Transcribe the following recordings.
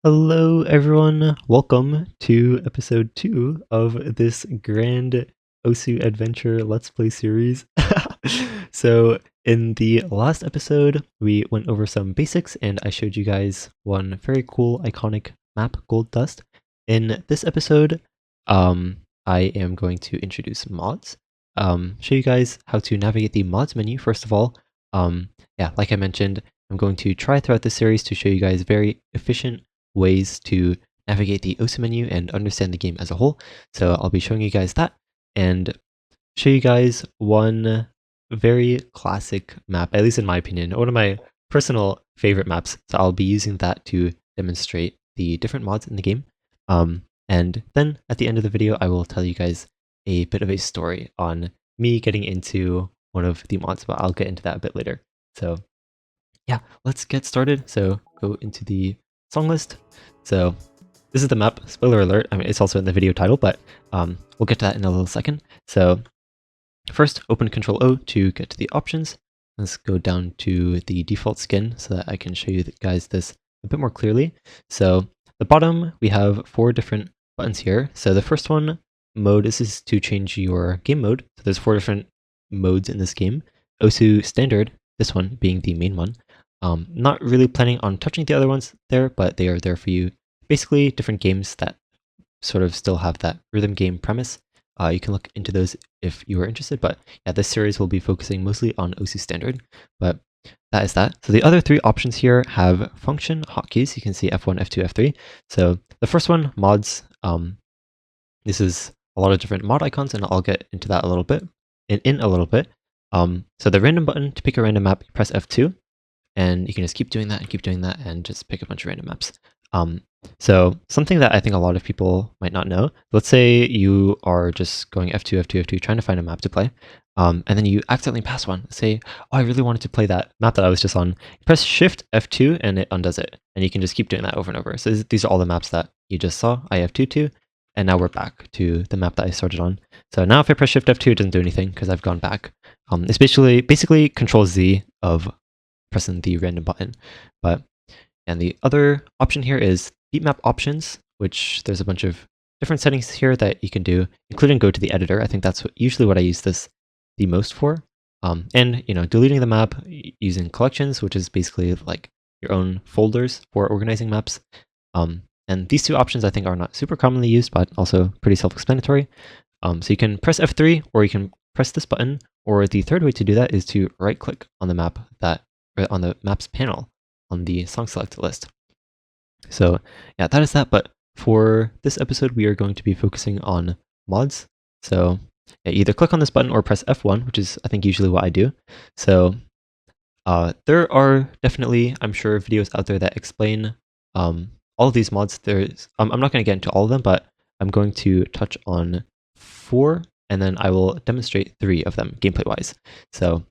Hello, everyone. Welcome to episode 2 of this grand Osu Adventure Let's Play series. So, in the last episode, we went over some basics and I showed you guys one very cool, iconic map, Gold Dust. In this episode, I am going to introduce mods, show you guys how to navigate the mods menu, first of all. Like I mentioned, I'm going to try throughout this series to show you guys very efficient ways to navigate the OSU menu and understand the game as a whole. So I'll be showing you guys that and show you guys one very classic map, at least in my opinion, one of my personal favorite maps. So I'll be using that to demonstrate the different mods in the game. And then at the end of the video, I will tell you guys a bit of a story on me getting into one of the mods, but I'll get into that a bit later. So yeah, let's get started. So go into the song list. So this is the map. Spoiler alert. I mean, it's also in the video title, but we'll get to that in a little second. So first, open Control O to get to the options. Let's go down to the default skin so that I can show you guys this a bit more clearly. So the bottom, we have 4 different buttons here. So the first one, mode, this is to change your game mode. So there's 4 different modes in this game. Osu Standard, this one being the main one. Not really planning on touching the other ones there, but they are there for you. Basically, different games that sort of still have that rhythm game premise. You can look into those if you are interested, but yeah, this series will be focusing mostly on Osu Standard, but that is that. So the other 3 options here have function hotkeys. You can see F1, F2, F3. So the first one, mods. This is a lot of different mod icons, and I'll get into that a little bit, in a little bit. So the random button, to pick a random map, you press F2. And you can just keep doing that and just pick a bunch of random maps. So something that I think a lot of people might not know, let's say you are just going F2, F2, F2, trying to find a map to play, and then you accidentally pass one. Say, oh, I really wanted to play that map that I was just on. You press Shift F2 and it undoes it. And you can just keep doing that over and over. So these are all the maps that you just saw, I F2 to, and now we're back to the map that I started on. So now if I press Shift F2, it doesn't do anything because I've gone back. It's basically Control Z of pressing the random button. And the other option here is beat map options, which there's a bunch of different settings here that you can do, including go to the editor. I think that's usually what I use this the most for. And deleting the map using collections, which is basically like your own folders for organizing maps. And these 2 options I think are not super commonly used, but also pretty self-explanatory. So you can press F3 or you can press this button, or the third way to do that is to right click on the map on the maps panel on the song select list. So yeah, that is that. But for this episode, we are going to be focusing on mods. So yeah, either click on this button or press F1, which is I think usually what I do. So there are definitely, I'm sure, videos out there that explain all of these mods. I'm not going to get into all of them, but I'm going to touch on 4, and then I will demonstrate 3 of them gameplay-wise. So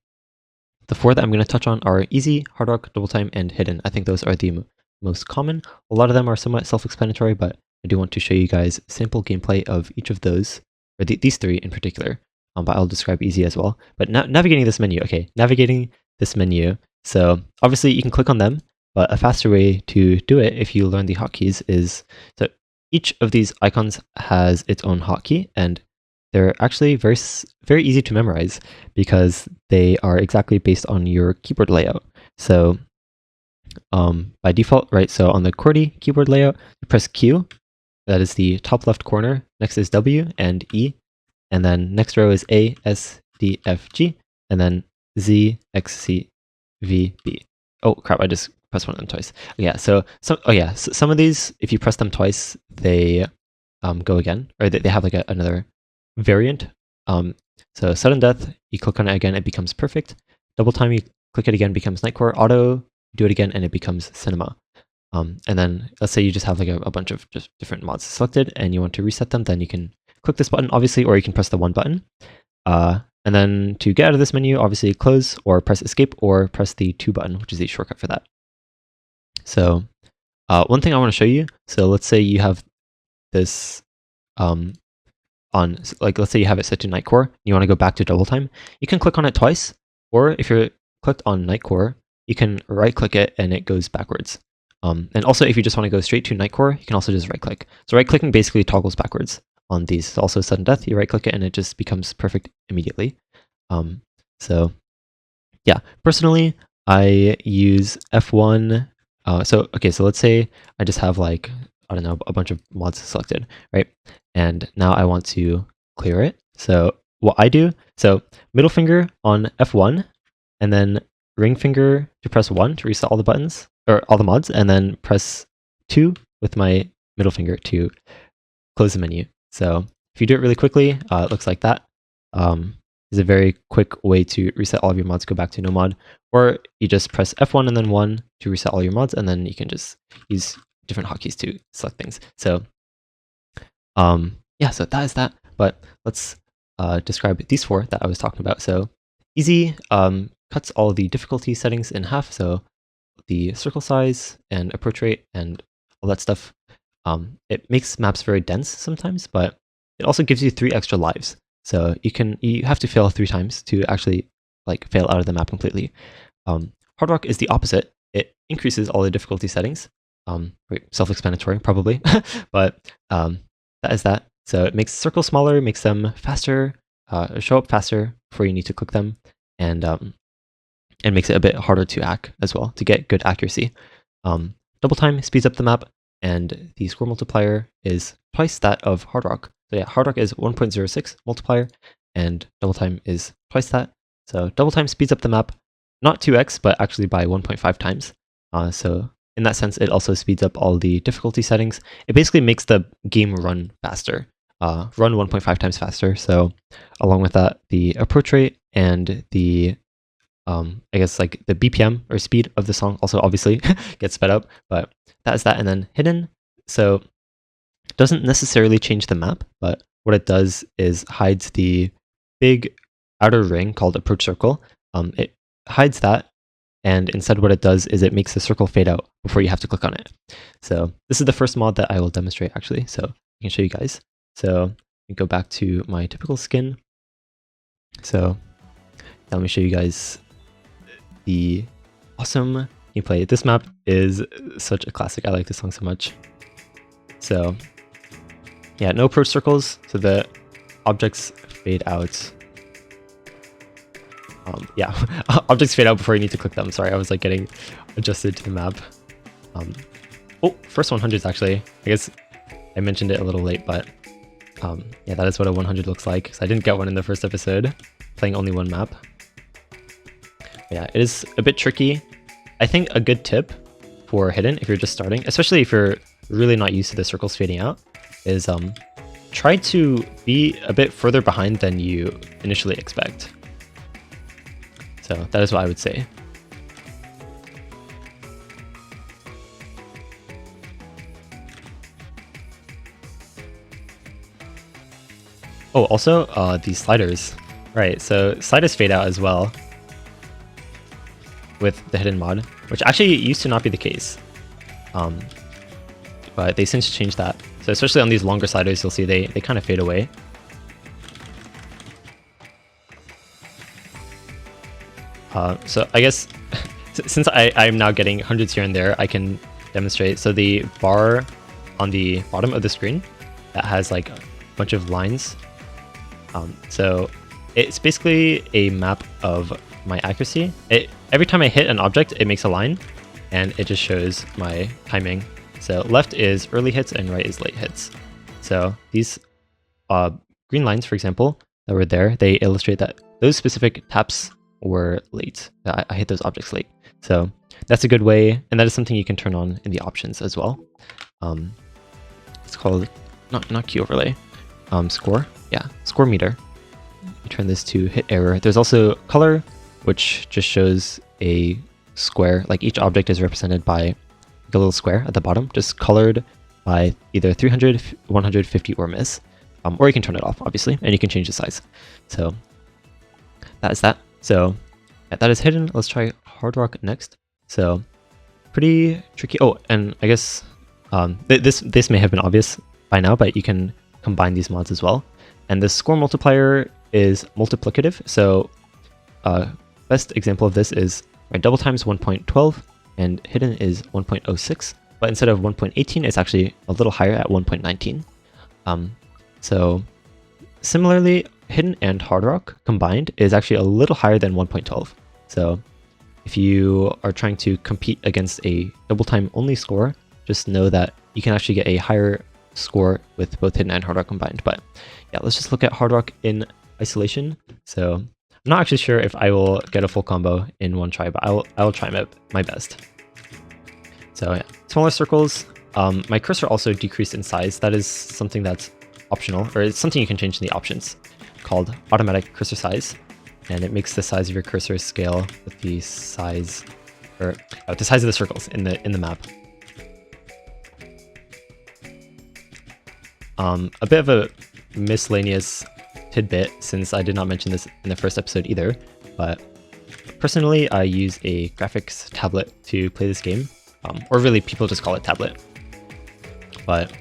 the 4 that I'm going to touch on are easy, hard rock, double time, and hidden. I think those are the most common. A lot of them are somewhat self-explanatory, but I do want to show you guys sample gameplay of each of those, or these 3 in particular. But I'll describe easy as well. But navigating this menu, okay, navigating this menu. So obviously you can click on them, but a faster way to do it if you learn the hotkeys is, so each of these icons has its own hotkey, and they're actually very, very easy to memorize because they are exactly based on your keyboard layout. So by default, right, so on the QWERTY keyboard layout, you press Q, that is the top left corner, next is W and E, and then next row is A, S, D, F, G, and then Z, X, C, V, B. Oh crap, I just pressed one of them twice. Yeah, so some of these, if you press them twice, they go again, or they have like another variant. So sudden death, you click on it again, it becomes perfect. Double time, you click it again, becomes nightcore. Auto, do it again, and it becomes cinema. And then let's say you just have like a bunch of just different mods selected and you want to reset them, then you can click this button, obviously, or you can press the 1 button. And then to get out of this menu, obviously close or press escape or press the 2 button, which is the shortcut for that. So one thing I want to show you, so let's say you have this let's say you have it set to nightcore, you want to go back to double time, you can click on it twice, or if you're clicked on nightcore, you can right click it and it goes backwards. And also, if you just want to go straight to Nightcore, you can also just right-click. So right-clicking basically toggles backwards on these. It's also sudden death. You right-click it and it just becomes perfect immediately. So yeah, personally, I use F1. So let's say I just have like, I don't know, a bunch of mods selected, right? And now I want to clear it. So what I do, so middle finger on F1, and then ring finger to press 1 to reset all the buttons, or all the mods, and then press 2 with my middle finger to close the menu. So if you do it really quickly, it looks like that. Is a very quick way to reset all of your mods, go back to no mod, or you just press F1 and then 1 to reset all your mods, and then you can just use different hotkeys to select things. So yeah, so that is that. But let's describe these 4 that I was talking about. So easy cuts all the difficulty settings in half. So the circle size and approach rate and all that stuff. It makes maps very dense sometimes, but it also gives you 3 extra lives. So you have to fail 3 times to actually like fail out of the map completely. Hard Rock is the opposite. It increases all the difficulty settings. Self-explanatory probably, but that is that. So it makes circles smaller, makes them faster, show up faster before you need to click them, and makes it a bit harder to hack as well to get good accuracy. Double time speeds up the map, and the score multiplier is twice that of Hard Rock. So yeah, Hard Rock is 1.06 multiplier, and double time is twice that. So double time speeds up the map, not 2x, but actually by 1.5 times. So in that sense, it also speeds up all the difficulty settings. It basically makes the game run faster, run 1.5 times faster. So along with that, the approach rate and the I guess like the BPM or speed of the song also obviously gets sped up, but that is that. And then hidden, so it doesn't necessarily change the map, but what it does is hides the big outer ring called approach circle. It hides that, and instead what it does is it makes the circle fade out before you have to click on it. So this is the first mod that I will demonstrate actually, so I can show you guys. So we go back to my typical skin. So let me show you guys the awesome gameplay. This map is such a classic. I like this song so much. So yeah, no approach circles, so the objects fade out. Yeah, objects fade out before you need to click them. Sorry, I was like getting adjusted to the map. Oh, first 100s actually. I guess I mentioned it a little late, but yeah, that is what a 100 looks like. So I didn't get one in the first episode, playing only one map. Yeah, it is a bit tricky. I think a good tip for hidden, if you're just starting, especially if you're really not used to the circles fading out, is try to be a bit further behind than you initially expect. So that is what I would say. Oh, also these sliders. Right, so sliders fade out as well with the hidden mod, which actually used to not be the case. But they since changed that. So especially on these longer sliders, you'll see they kind of fade away. So I guess since I'm now getting hundreds here and there, I can demonstrate. So the bar on the bottom of the screen that has like a bunch of lines. So it's basically a map of my accuracy. Every time I hit an object, it makes a line, and it just shows my timing. So left is early hits and right is late hits. So these green lines, for example, that were there, they illustrate that those specific taps were late. I hit those objects late. So that's a good way, and that is something you can turn on in the options as well. It's called not key overlay, score. Yeah, score meter. You turn this to hit error. There's also color, which just shows a square. Like each object is represented by a little square at the bottom, just colored by either 300, 150, or miss. Or you can turn it off, obviously, and you can change the size. So that is that. So yeah, that is hidden. Let's try Hard Rock next. So pretty tricky. Oh, and I guess this may have been obvious by now, but you can combine these mods as well. And the score multiplier is multiplicative. So best example of this is double times 1.12 and hidden is 1.06, but instead of 1.18, it's actually a little higher at 1.19. So similarly, hidden and hard rock combined is actually a little higher than 1.12. So if you are trying to compete against a double time only score, just know that you can actually get a higher score with both hidden and hard rock combined. But yeah, let's just look at hard rock in isolation. So I'm not actually sure if I will get a full combo in one try, but I will try my best. So yeah, smaller circles. My cursor also decreased in size. That is something that's optional, or it's something you can change in the options, called automatic cursor size, and it makes the size of your cursor scale with the size, or the size of the circles in the map. A bit of a miscellaneous tidbit, since I did not mention this in the first episode either, but personally I use a graphics tablet to play this game, or really people just call it tablet. But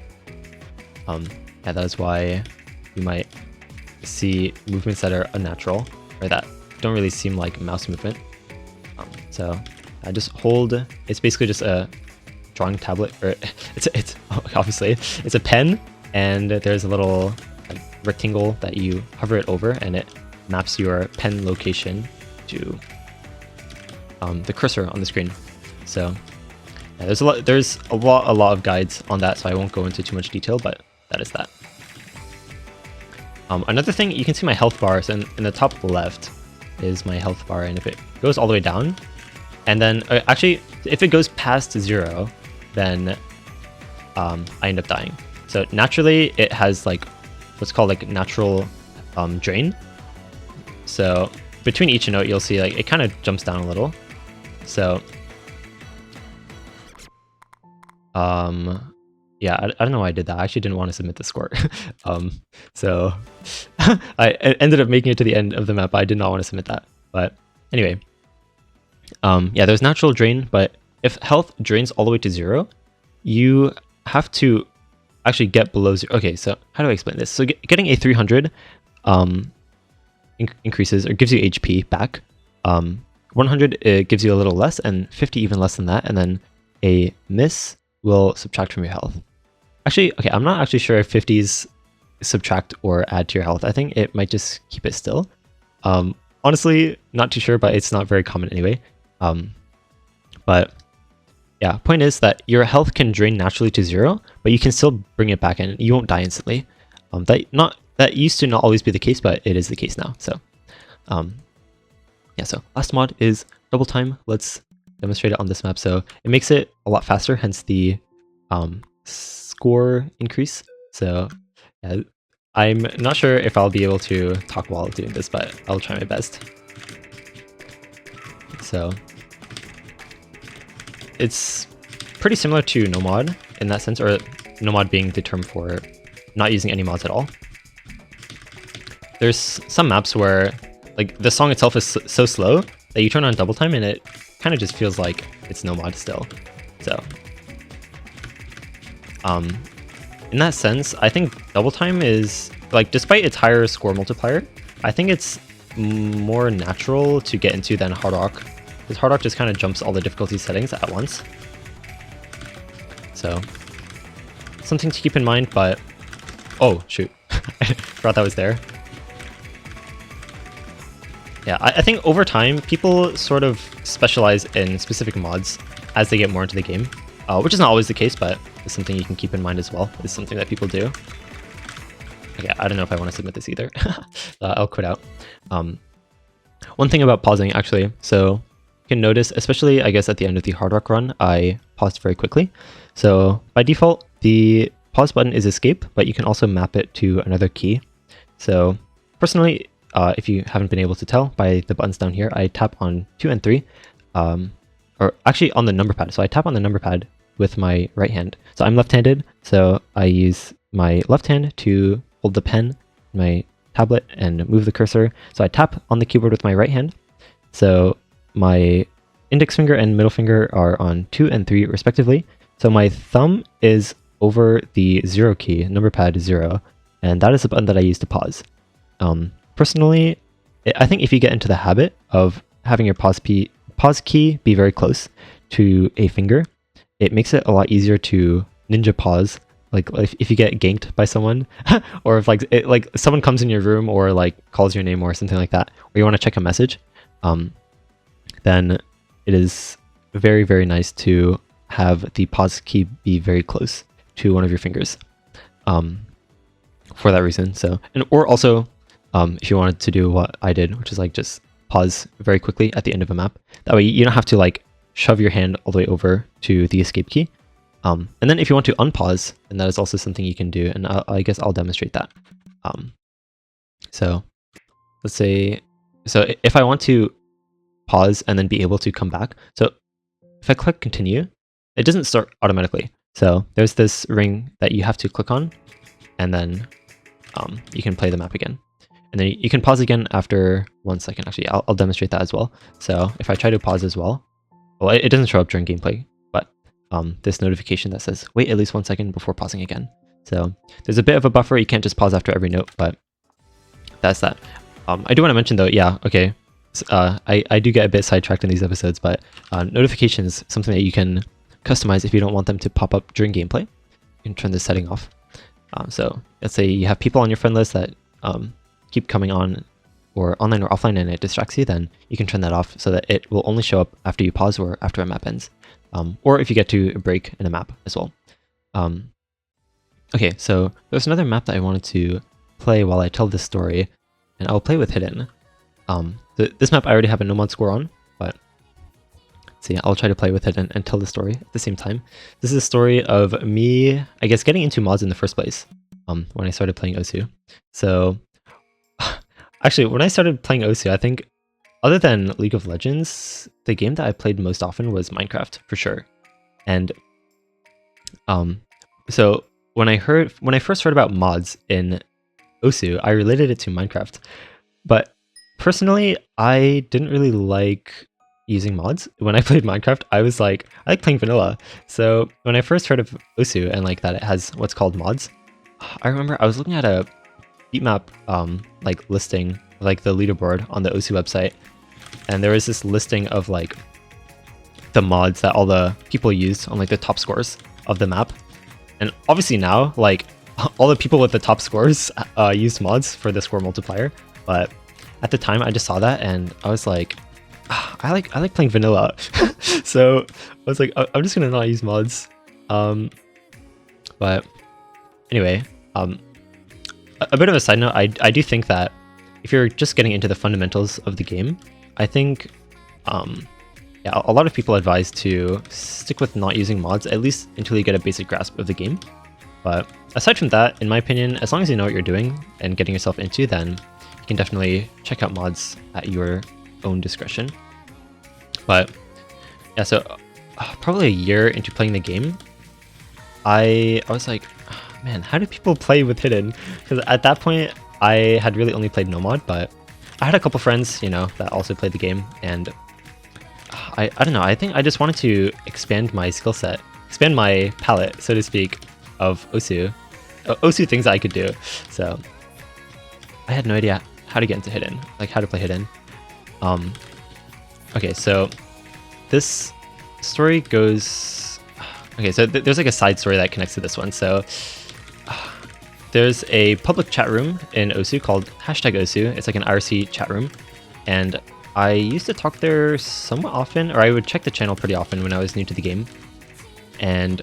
yeah, that is why you might see movements that are unnatural, or that don't really seem like mouse movement. So I just hold, it's basically just a drawing tablet, or it's obviously it's a pen, and there's a little rectangle that you hover it over, and it maps your pen location to the cursor on the screen. So yeah, there's a lot of guides on that, so I won't go into too much detail, but that is that. Another thing, you can see my health bar. So in the top left is my health bar, and if it goes all the way down, and then actually if it goes past 0, then I end up dying. So naturally it has like what's called like natural drain. So between each note you'll see like it kind of jumps down a little. So yeah, I don't know why I did that. I actually didn't want to submit the score. So I ended up making it to the end of the map, but I did not want to submit that. But anyway, yeah, there's natural drain, but if health drains all the way to 0, you have to actually get below 0. Okay, so how do I explain this? So getting a 300 increases or gives you HP back. 100 it gives you a little less, and 50 even less than that, and then a miss will subtract from your health. Actually, okay, I'm not actually sure if 50s subtract or add to your health. I think it might just keep it still. Honestly, not too sure, but it's not very common anyway. But yeah, point is that your health can drain naturally to 0, but you can still bring it back in. You won't die instantly. That used to not always be the case, but it is the case now. So yeah, so last mod is double time. Let's demonstrate it on this map. So it makes it a lot faster, hence the score increase. So yeah, I'm not sure if I'll be able to talk while doing this, but I'll try my best. So it's pretty similar to no mod in that sense, or no mod being the term for not using any mods at all. There's some maps where like the song itself is so slow that you turn on double time and it kind of just feels like it's no mod still. So in that sense, I think double time is like, despite its higher score multiplier, I think it's more natural to get into than hard rock, because hard rock just kind of jumps all the difficulty settings at once. So something to keep in mind. But oh shoot, I forgot that was there. Yeah, I think over time people sort of specialize in specific mods as they get more into the game, which is not always the case, but it's something you can keep in mind as well. It's something that people do. Okay, I don't know if I want to submit this either. I'll quit out. One thing about pausing, actually, so you can notice, especially I guess at the end of the hard rock run, I paused very quickly. So by default, the pause button is escape, but you can also map it to another key. So personally, if you haven't been able to tell by the buttons down here, I tap on 2 and 3, or actually on the number pad. So I tap on the number pad with my right hand. So I'm left-handed, so I use my left hand to hold the pen, my tablet, and move the cursor. So I tap on the keyboard with my right hand. So my index finger and middle finger are on 2 and 3 respectively. So my thumb is over the 0 key, number pad 0, and that is the button that I use to pause. Personally, I think if you get into the habit of having your pause key be very close to a finger, it makes it a lot easier to ninja pause. Like if you get ganked by someone, or if like someone comes in your room or like calls your name or something like that, or you want to check a message, then it is very, very nice to have the pause key be very close to one of your fingers. For that reason. So, or also, if you wanted to do what I did, which is like just pause very quickly at the end of a map. That way you don't have to like shove your hand all the way over to the escape key. And then if you want to unpause, then that is also something you can do, and I guess I'll demonstrate that. So let's say, so if I want to pause and then be able to come back, so if I click continue, it doesn't start automatically. So there's this ring that you have to click on, and then you can play the map again. And then you can pause again after 1 second. Actually, I'll demonstrate that as well. So if I try to pause as well, it doesn't show up during gameplay, but this notification that says wait at least 1 second before pausing again. So there's a bit of a buffer. You can't just pause after every note, but that's that. I do want to mention though, yeah, okay. I do get a bit sidetracked in these episodes, but notifications, something that you can customize if you don't want them to pop up during gameplay. You can turn this setting off. So let's say you have people on your friend list that keep coming on or online or offline and it distracts you, then you can turn that off so that it will only show up after you pause or after a map ends. Or if you get to a break in a map as well. Okay, so there's another map that I wanted to play while I tell this story, and I'll play with Hidden. This map I already have a no mod score on, but so yeah, I'll try to play with it and tell the story at the same time. This is a story of me, I guess, getting into mods in the first place when I started playing Osu. So actually, when I started playing Osu, I think other than League of Legends, the game that I played most often was Minecraft for sure. And so when I first heard about mods in Osu, I related it to Minecraft. But personally, I didn't really like using mods. When I played Minecraft, I was like, I like playing vanilla. So when I first heard of Osu and like that it has what's called mods, I remember I was looking at a beatmap like listing, like the leaderboard on the Osu website, and there was this listing of like the mods that all the people used on like the top scores of the map. And obviously now, like all the people with the top scores used mods for the score multiplier. But at the time, I just saw that and I was like, I like playing vanilla. So I was like, I'm just gonna not use mods. But anyway, a bit of a side note, I do think that if you're just getting into the fundamentals of the game, I think yeah, a lot of people advise to stick with not using mods, at least until you get a basic grasp of the game. But aside from that, in my opinion, as long as you know what you're doing and getting yourself into, then you can definitely check out mods at your own discretion. But yeah, so probably a year into playing the game, I was like, man, how do people play with Hidden? Because at that point, I had really only played no mod, but I had a couple friends, you know, that also played the game, and I don't know, I think I just wanted to expand my skill set, expand my palette, so to speak, of Osu things that I could do. So I had no idea how to get into Hidden, like how to play Hidden. Okay, so this story goes, okay, so there's like a side story that connects to this one. So there's a public chat room in Osu called #Osu. It's like an IRC chat room, and I used to talk there somewhat often, or I would check the channel pretty often when I was new to the game. And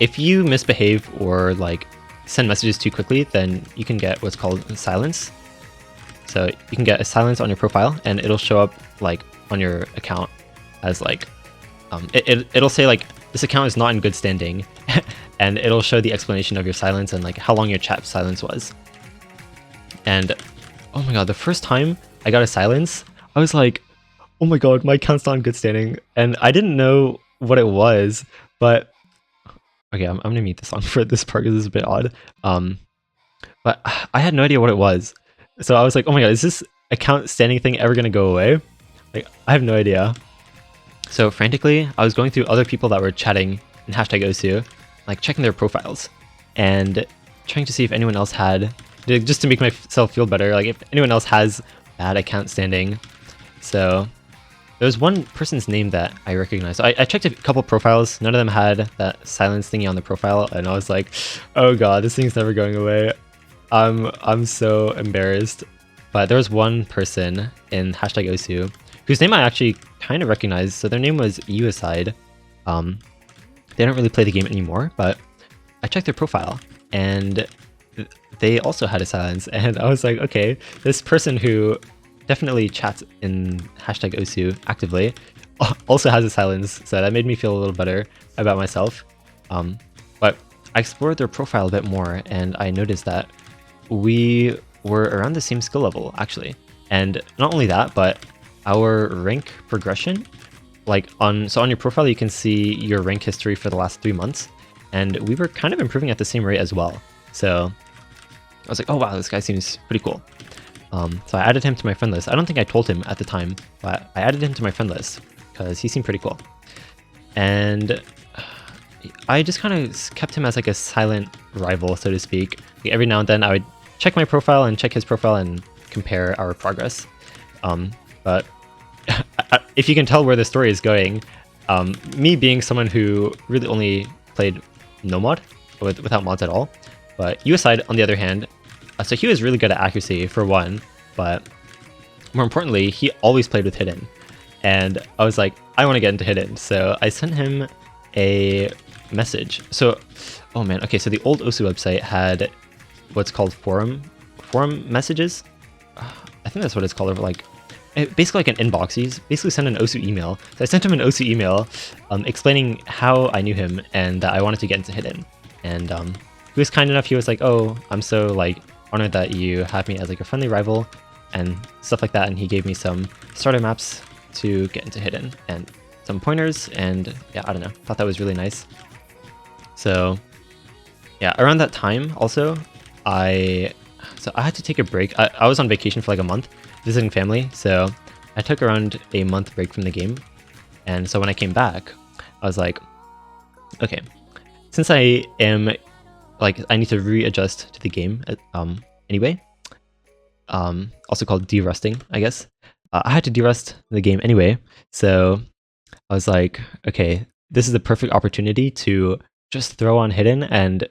if you misbehave or like send messages too quickly, then you can get what's called silence. So you can get a silence on your profile, and it'll show up like on your account as like, it'll say like, this account is not in good standing, and it'll show the explanation of your silence and like how long your chat silence was. And oh my god, the first time I got a silence, I was like, oh my god, my account's not in good standing. And I didn't know what it was, but okay, I'm gonna mute the song for this part because it's a bit odd. But I had no idea what it was. So I was like, oh my god, is this account standing thing ever gonna go away? Like, I have no idea. So frantically, I was going through other people that were chatting in #Osu, like checking their profiles and trying to see if anyone else had, just to make myself feel better, like if anyone else has bad account standing. So there's one person's name that I recognize. So I checked a couple profiles. None of them had that silence thingy on the profile, and I was like, oh god, this thing's never going away. I'm so embarrassed. But there was one person in #osu whose name I actually kind of recognize. So their name was Yuicide. They don't really play the game anymore, but I checked their profile and they also had a silence, and I was like, okay, this person who definitely chats in #osu actively also has a silence, so that made me feel a little better about myself. But I explored their profile a bit more, and I noticed that we were around the same skill level, actually. And not only that, but our rank progression, so on your profile you can see your rank history for the last 3 months, and we were kind of improving at the same rate as well. So I was like, oh wow, this guy seems pretty cool. So I added him to my friend list. I don't think I told him at the time, but I added him to my friend list because he seemed pretty cool. And I just kind of kept him as like a silent rival, so to speak. Like every now and then I would check my profile and check his profile and compare our progress. But if you can tell where the story is going, me being someone who really only played no mod, without mods at all, but Yuicide, on the other hand, so he was really good at accuracy for one, but more importantly, he always played with hidden. And I was like, I want to get into hidden. So I sent him a message. So, oh man, okay, so the old Osu website had what's called forum messages. I think that's what it's called, or like basically like an inbox. He's basically sent an Osu email. So I sent him an Osu email explaining how I knew him and that I wanted to get into hidden. And he was kind enough. He was like, oh, I'm so like honored that you have me as like a friendly rival and stuff like that. And he gave me some starter maps to get into hidden and some pointers, and yeah, I don't know, thought that was really nice. So yeah, around that time also I had to take a break. I was on vacation for like a month visiting family, so I took around a month break from the game. And so when I came back, I was like, okay, since I am like, I need to readjust to the game anyway, also called de-rusting, I guess. I had to de-rust the game anyway, so I was like, okay, this is the perfect opportunity to just throw on hidden and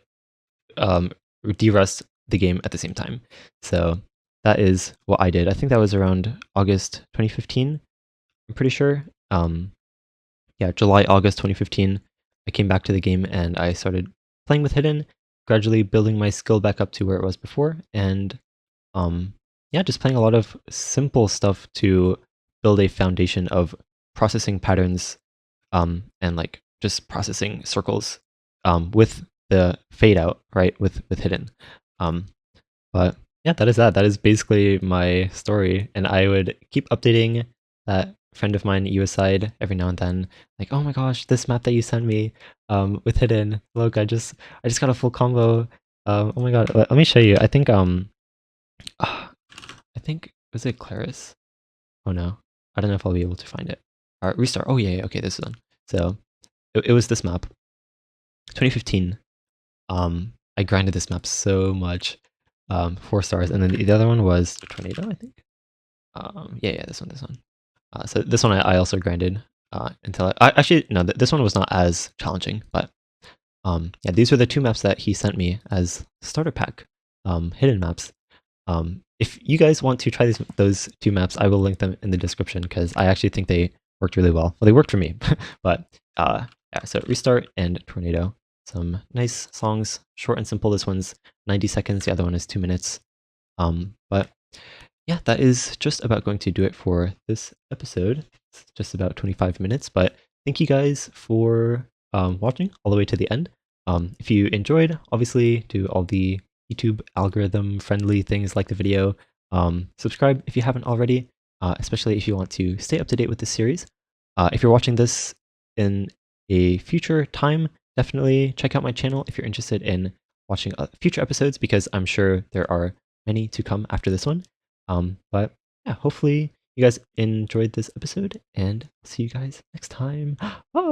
de-rust the game at the same time. So that is what I did. I think that was around August 2015, I'm pretty sure. Yeah, July, August 2015, I came back to the game and I started playing with hidden, gradually building my skill back up to where it was before, and yeah, just playing a lot of simple stuff to build a foundation of processing patterns and like just processing circles with the fade out, right, with hidden. But yeah, that is basically my story, and I would keep updating that friend of mine, Yuicide, every now and then, like, oh my gosh, this map that you sent me with hidden, look, I just got a full combo. Oh my god, let me show you. I think was it ClariS? Oh no, I don't know if I'll be able to find it. All right, restart. Oh yeah, okay, this is one. So it was this map, 2015. I grinded this map so much, 4 stars, and then the other one was Tornado, I think. Yeah, this one. So this one I also grinded until actually no, this one was not as challenging, but yeah, these were the 2 maps that he sent me as starter pack, hidden maps. If you guys want to try those 2 maps, I will link them in the description because I actually think they worked really well. Well, they worked for me, but yeah, so Restart and Tornado. Some nice songs, short and simple. This one's 90 seconds, the other one is 2 minutes. But yeah, that is just about going to do it for this episode. It's just about 25 minutes, but thank you guys for watching all the way to the end. If you enjoyed, obviously do all the YouTube algorithm friendly things like the video. Subscribe if you haven't already, especially if you want to stay up to date with this series. If you're watching this in a future time, definitely check out my channel if you're interested in watching future episodes, because I'm sure there are many to come after this one. But yeah, hopefully you guys enjoyed this episode, and see you guys next time. Bye!